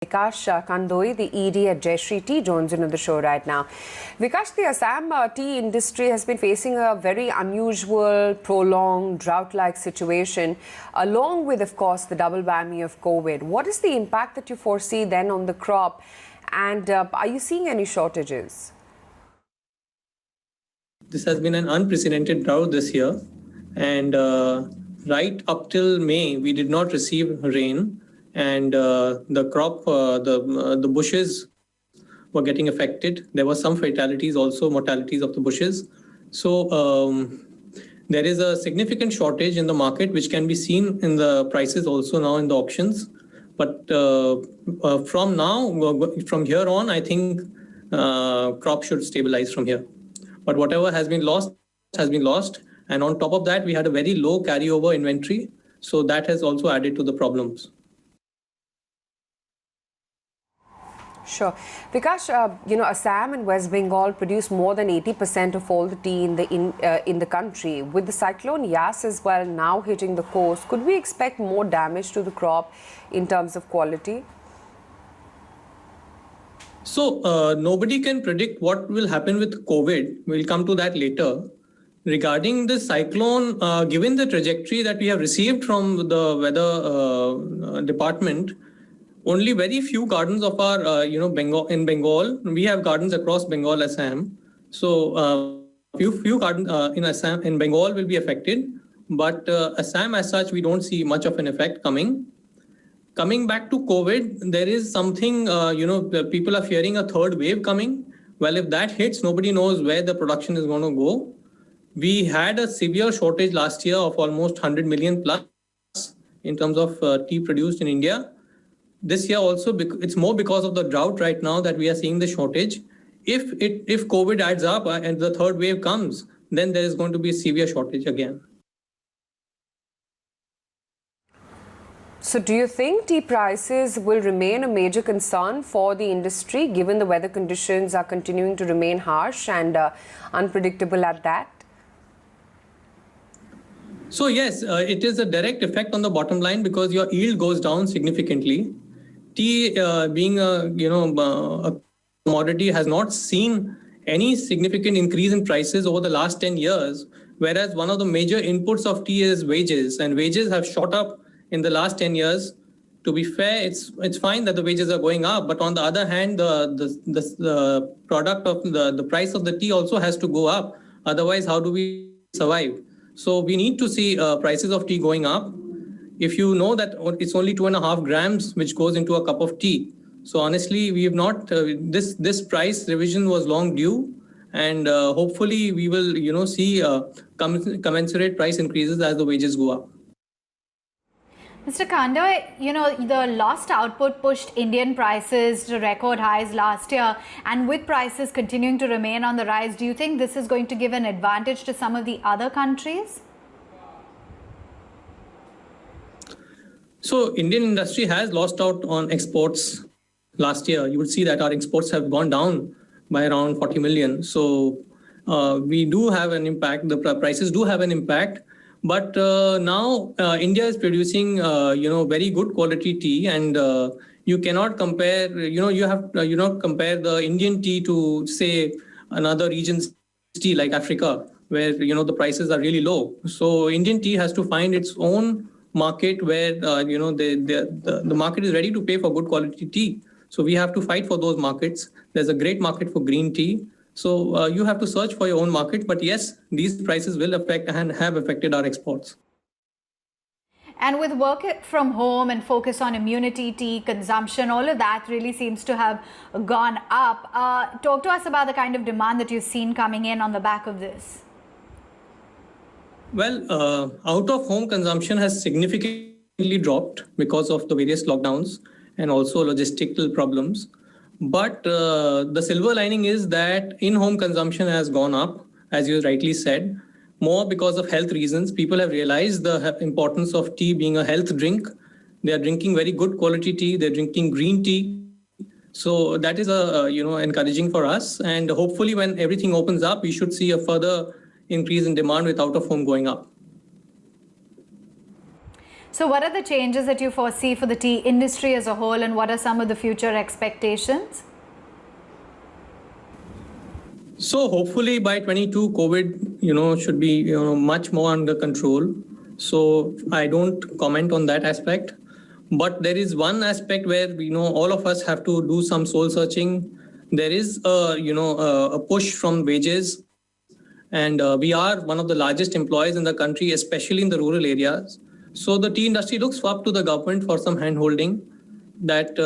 Vikash Kandoi, the ED at Jayshree Tea, joins in on the show right now. Vikash, the Assam tea industry has been facing a very unusual, prolonged, drought-like situation, along with, of course, the double whammy of COVID. What is the impact that you foresee then on the crop, and are you seeing any shortages? This has been an unprecedented drought this year, and right up till May, we did not receive rain. And the crop, the bushes were getting affected. There were some fatalities also, mortalities of the bushes. So there is a significant shortage in the market, which can be seen in the prices also now in the auctions. But from here on, I think crop should stabilize from here. But whatever has been lost has been lost. And on top of that, we had a very low carryover inventory. So that has also added to the problems. Sure. Vikash, Assam and West Bengal produce more than 80% of all the tea in the country. With the cyclone Yaas as well now hitting the coast, could we expect more damage to the crop in terms of quality? So nobody can predict what will happen with COVID. We'll come to that later. Regarding the cyclone, given the trajectory that we have received from the weather department, only very few gardens of our, in Bengal, we have gardens across Bengal, Assam. So few gardens in Assam, in Bengal will be affected. But Assam as such, we don't see much of an effect coming. Coming back to COVID, there is something, people are fearing a third wave coming. Well, if that hits, nobody knows where the production is going to go. We had a severe shortage last year of almost 100 million plus in terms of tea produced in India. This year also, it's more because of the drought right now that we are seeing the shortage. If COVID adds up and the third wave comes, then there is going to be a severe shortage again. So do you think tea prices will remain a major concern for the industry, given the weather conditions are continuing to remain harsh and unpredictable at that? So yes, it is a direct effect on the bottom line because your yield goes down significantly. Tea being a commodity has not seen any significant increase in prices over the last 10 years, whereas one of the major inputs of tea is wages, and wages have shot up in the last 10 years. To be fair, it's fine that the wages are going up, but on the other hand, the product of the price of the tea also has to go up. Otherwise, how do we survive? So we need to see prices of tea going up. If you know that it's only 2.5 grams which goes into a cup of tea. So honestly, we have not, this price revision was long due, and hopefully we will, see commensurate price increases as the wages go up. Mr. Kandoi, the lost output pushed Indian prices to record highs last year, and with prices continuing to remain on the rise, do you think this is going to give an advantage to some of the other countries? So Indian industry has lost out on exports last year. You would see that our exports have gone down by around 40 million. So we do have an impact. The prices do have an impact. But now India is producing, very good quality tea, and you cannot compare. You have not compare the Indian tea to, say, another region's tea like Africa, where the prices are really low. So Indian tea has to find its own market where the market is ready to pay for good quality tea. So we have to fight for those markets. There's a great market for green tea. So you have to search for your own market. But yes, these prices will affect and have affected our exports. And with work from home and focus on immunity, tea consumption, all of that really seems to have gone up. Talk to us about the kind of demand that you've seen coming in on the back of this. Well, out-of-home consumption has significantly dropped because of the various lockdowns and also logistical problems. But the silver lining is that in-home consumption has gone up, as you rightly said, more because of health reasons. People have realized the importance of tea being a health drink. They are drinking very good quality tea. They're drinking green tea. So that is encouraging for us. And hopefully when everything opens up, we should see a further increase in demand with out-of-home going up. So what are the changes that you foresee for the tea industry as a whole, and what are some of the future expectations? So hopefully by 22, COVID, should be, much more under control. So I don't comment on that aspect. But there is one aspect where, all of us have to do some soul searching. There is, a push from wages. And we are one of the largest employers in the country, especially in the rural areas. So the tea industry looks up to the government for some hand-holding that,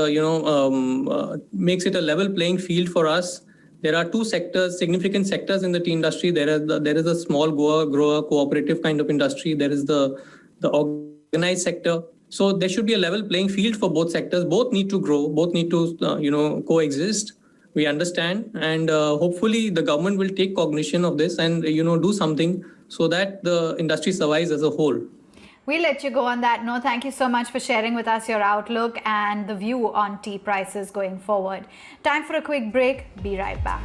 makes it a level playing field for us. There are two sectors, significant sectors in the tea industry. There is a small grower, cooperative kind of industry. There is the organized sector. So there should be a level playing field for both sectors. Both need to grow. Both need to, coexist. We understand, and hopefully the government will take cognition of this and do something so that the industry survives as a whole. We'll let you go on that note. Thank you so much for sharing with us your outlook and the view on tea prices going forward. Time for a quick break. Be right back.